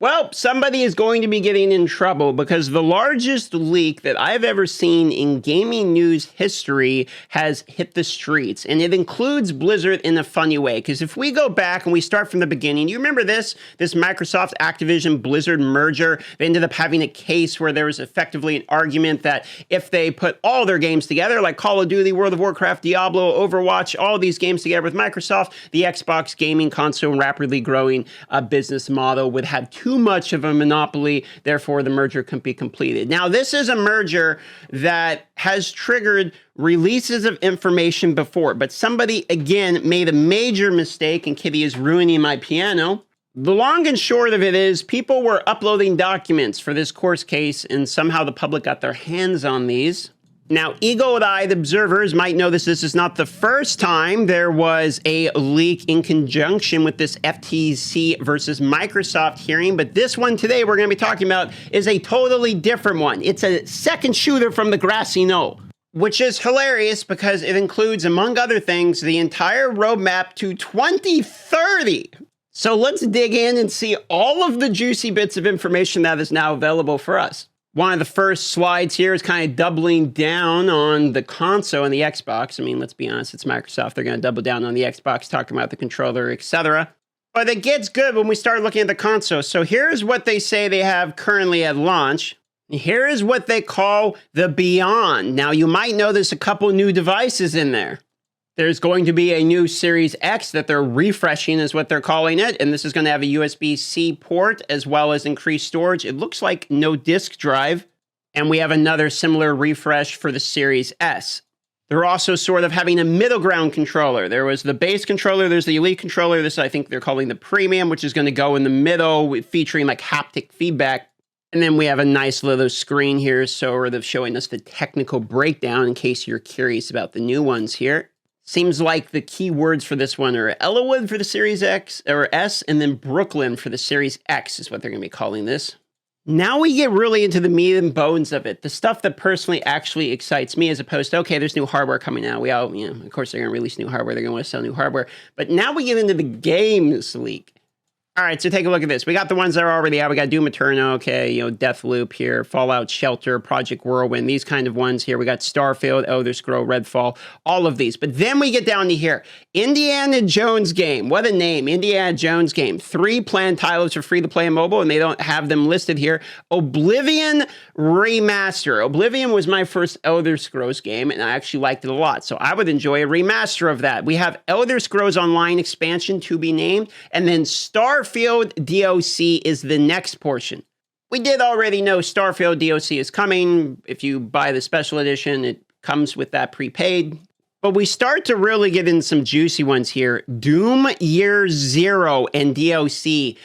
Well, somebody is going to be getting in trouble because the largest leak that I've ever seen in gaming news history has hit the streets. And it includes Blizzard in a funny way. Because if we go back and we start from the beginning, you remember this Microsoft Activision Blizzard merger? They ended up having a case where there was effectively an argument that if they put all their games together, like Call of Duty, World of Warcraft, Diablo, Overwatch, all these games together with Microsoft, the Xbox gaming console rapidly growing business model would have too much of a monopoly, therefore the merger couldn't be completed. Now, this is a merger that has triggered releases of information before, but somebody, again, made a major mistake, and Kitty is ruining my piano. The long and short of it is people were uploading documents for this court case, and somehow the public got their hands on these. Now, eagle-eyed observers might notice this is not the first time there was a leak in conjunction with this FTC versus Microsoft hearing, but this one today we're going to be talking about is a totally different one. It's a second shooter from the grassy knoll, which is hilarious because it includes, among other things, the entire roadmap to 2030. So let's dig in and see all of the juicy bits of information that is now available for us. One of the first slides here is kind of doubling down on the console and the Xbox. I mean, let's be honest, it's Microsoft. They're going to double down on the Xbox, talking about the controller, etc. But it gets good when we start looking at the console. So here's what they say they have currently at launch. Here is what they call the Beyond. Now, you might notice a couple new devices in there. There's going to be a new Series X that they're refreshing, is what they're calling it. And this is going to have a USB-C port as well as increased storage. It looks like no disk drive. And we have another similar refresh for the Series S. They're also sort of having a middle ground controller. There was the base controller, there's the Elite controller. This I think they're calling the Premium, which is going to go in the middle, featuring like haptic feedback. And then we have a nice little screen here, sort of showing us the technical breakdown in case you're curious about the new ones here. Seems like the key words for this one are Elwood for the Series X or S, and then Brooklyn for the Series X is what they're going to be calling this. Now we get really into the meat and bones of it, the stuff that personally actually excites me, as opposed to, okay, there's new hardware coming out. We all, of course they're going to release new hardware. They're going to want to sell new hardware. But now we get into the games leak. All right, so take a look at this. We got the ones that are already out. We got Doom Eternal, okay, Deathloop here, Fallout Shelter, Project Whirlwind, these kind of ones here. We got Starfield, Elder Scrolls, Redfall, all of these. But then we get down to here. Indiana Jones game. What a name, Indiana Jones game. 3 planned titles for free-to-play and mobile, and they don't have them listed here. Oblivion Remaster. Oblivion was my first Elder Scrolls game, and I actually liked it a lot, so I would enjoy a remaster of that. We have Elder Scrolls Online expansion to be named, and then Starfield DLC is the next portion. We did already know Starfield DLC is coming. If you buy the special edition, it comes with that prepaid. But we start to really get in some juicy ones here. Doom Year Zero and DLC.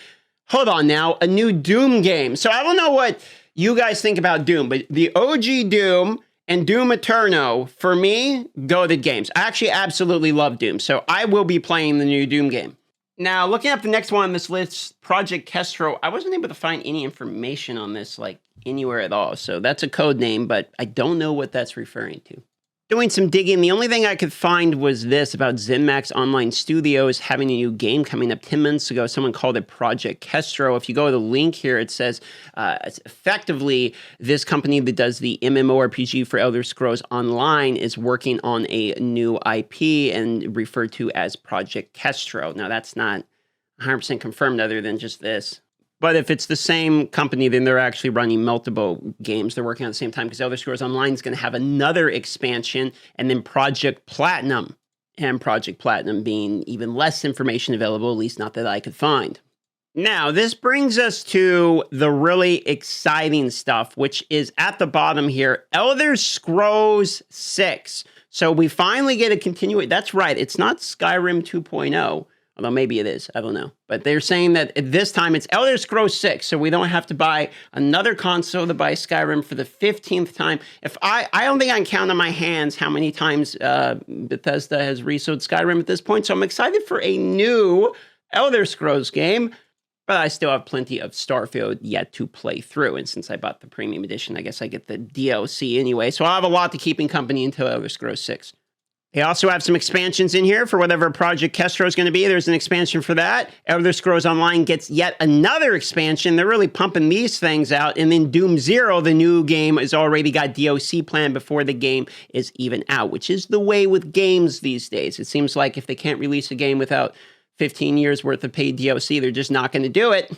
Hold on now, a new Doom game. So I don't know what you guys think about Doom, but the OG Doom and Doom Eternal, for me, goated games. I actually absolutely love Doom, so I will be playing the new Doom game. Now, looking up the next one on this list, Project Kestrel, I wasn't able to find any information on this, like, anywhere at all. So that's a code name, but I don't know what that's referring to. Doing some digging, the only thing I could find was this about ZeniMax Online Studios having a new game coming up 10 minutes ago. Someone called it Project Kestrel. If you go to the link here, it says it's effectively this company that does the MMORPG for Elder Scrolls Online is working on a new IP and referred to as Project Kestrel. Now, that's not 100% confirmed other than just this. But if it's the same company, then they're actually running multiple games they're working on at the same time, because Elder Scrolls Online is going to have another expansion, and then Project Platinum. And Project Platinum being even less information available, at least not that I could find. Now, this brings us to the really exciting stuff, which is at the bottom here, Elder Scrolls 6. So we finally get a continuation. That's right, it's not Skyrim 2.0. Although maybe it is, I don't know. But they're saying that this time it's Elder Scrolls 6, so we don't have to buy another console to buy Skyrim for the 15th time. I don't think I can count on my hands how many times Bethesda has resold Skyrim at this point, so I'm excited for a new Elder Scrolls game, but I still have plenty of Starfield yet to play through, and since I bought the Premium Edition, I guess I get the DLC anyway, so I'll have a lot to keep in company until Elder Scrolls 6. They also have some expansions in here for whatever Project Kestrel is going to be. There's an expansion for that. Elder Scrolls Online gets yet another expansion. They're really pumping these things out. And then Doom Zero, the new game, has already got DLC planned before the game is even out, which is the way with games these days. It seems like if they can't release a game without 15 years worth of paid DLC, they're just not going to do it.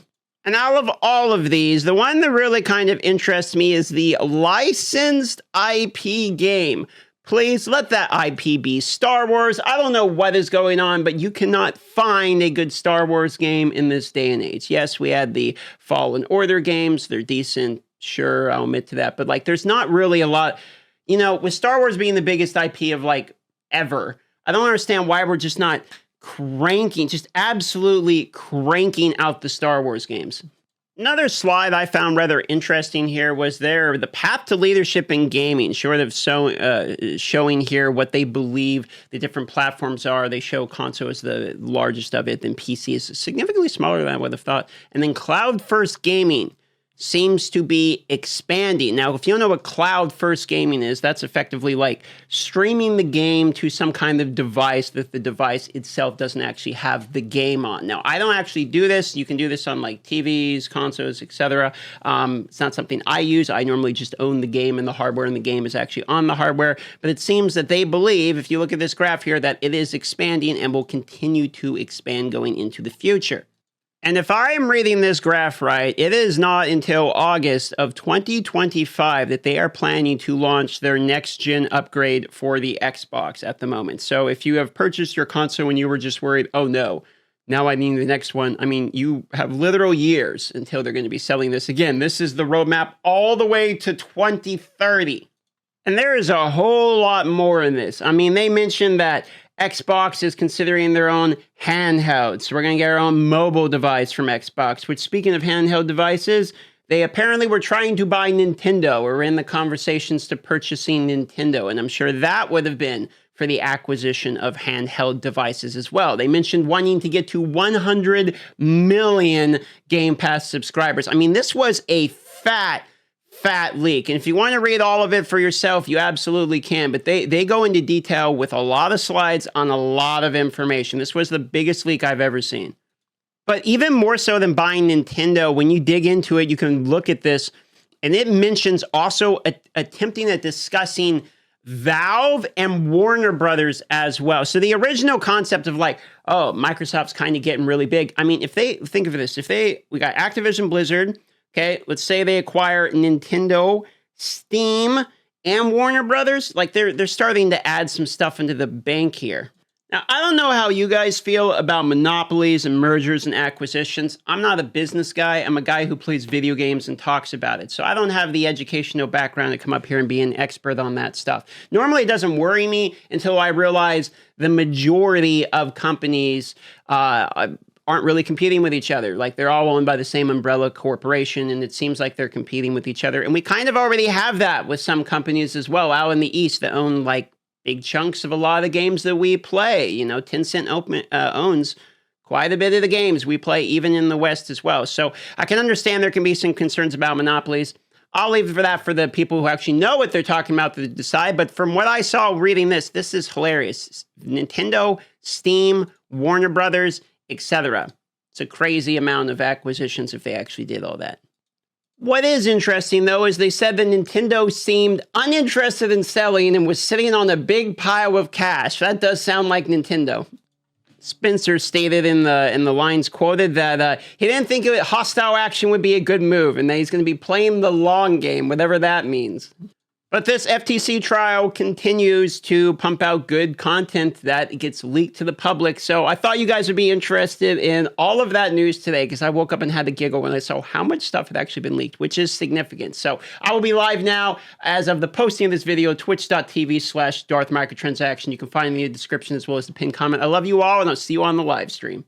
And out of all of these, the one that really kind of interests me is the licensed IP game. Please let that IP be Star Wars. I don't know what is going on, but you cannot find a good Star Wars game in this day and age. Yes, we had the Fallen Order games. They're decent. Sure, I'll admit to that. But like, there's not really a lot, you know, with Star Wars being the biggest IP of like ever, I don't understand why we're just not cranking, just absolutely cranking out the Star Wars games. Another slide I found rather interesting here was the path to leadership in gaming, short of showing here what they believe the different platforms are. They show console as the largest of it, then PC is significantly smaller than I would have thought. And then cloud-first gaming seems to be expanding. Now, if you don't know what cloud-first gaming is, that's effectively like streaming the game to some kind of device that the device itself doesn't actually have the game on. Now, I don't actually do this. You can do this on like TVs, consoles, etc. It's not something I use. I normally just own the game and the hardware, and the game is actually on the hardware. But it seems that they believe, if you look at this graph here, that it is expanding and will continue to expand going into the future. And if I am reading this graph right, it is not until August of 2025 that they are planning to launch their next-gen upgrade for the Xbox at the moment. So if you have purchased your console and you were just worried, oh no, now I need the next one, I mean, you have literal years until they're going to be selling this again. This is the roadmap all the way to 2030. And there is a whole lot more in this. I mean, they mentioned that Xbox is considering their own handheld. So we're going to get our own mobile device from Xbox, which, speaking of handheld devices, they apparently were trying to buy Nintendo, or in the conversations to purchasing Nintendo. And I'm sure that would have been for the acquisition of handheld devices as well. They mentioned wanting to get to 100 million Game Pass subscribers. I mean, this was a fat leak. And if you want to read all of it for yourself, you absolutely can. But they go into detail with a lot of slides on a lot of information. This was the biggest leak I've ever seen. But even more so than buying Nintendo, when you dig into it, you can look at this, and it mentions also attempting at discussing Valve and Warner Brothers as well. So the original concept of like, oh, Microsoft's kind of getting really big. I mean, if they think of this, we got Activision Blizzard. Okay, let's say they acquire Nintendo, Steam, and Warner Brothers. Like they're starting to add some stuff into the bank here. Now, I don't know how you guys feel about monopolies and mergers and acquisitions. I'm not a business guy. I'm a guy who plays video games and talks about it. So I don't have the educational background to come up here and be an expert on that stuff. Normally, it doesn't worry me until I realize the majority of companies aren't really competing with each other. Like they're all owned by the same umbrella corporation, and it seems like they're competing with each other. And we kind of already have that with some companies as well out in the East that own like big chunks of a lot of the games that we play. You know, Tencent owns quite a bit of the games we play, even in the West as well. So I can understand there can be some concerns about monopolies. I'll leave it for that for the people who actually know what they're talking about to decide. But from what I saw reading this is hilarious. Nintendo, Steam, Warner Brothers, etc. It's a crazy amount of acquisitions if they actually did all that. What is interesting, though, is they said that Nintendo seemed uninterested in selling and was sitting on a big pile of cash. That does sound like Nintendo. Spencer stated in the lines quoted that he didn't think hostile action would be a good move, and that he's going to be playing the long game, whatever that means. But this FTC trial continues to pump out good content that gets leaked to the public. So I thought you guys would be interested in all of that news today, because I woke up and had to giggle when I saw how much stuff had actually been leaked, which is significant. So I will be live now as of the posting of this video, twitch.tv/DarthMicrotransaction. You can find it in the description as well as the pinned comment. I love you all, and I'll see you on the live stream.